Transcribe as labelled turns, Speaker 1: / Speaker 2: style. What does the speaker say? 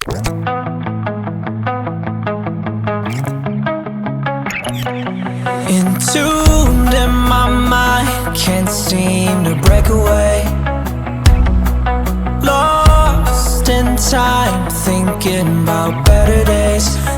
Speaker 1: Entombed in my mind, can't seem to break away. Lost in time, thinking about better days.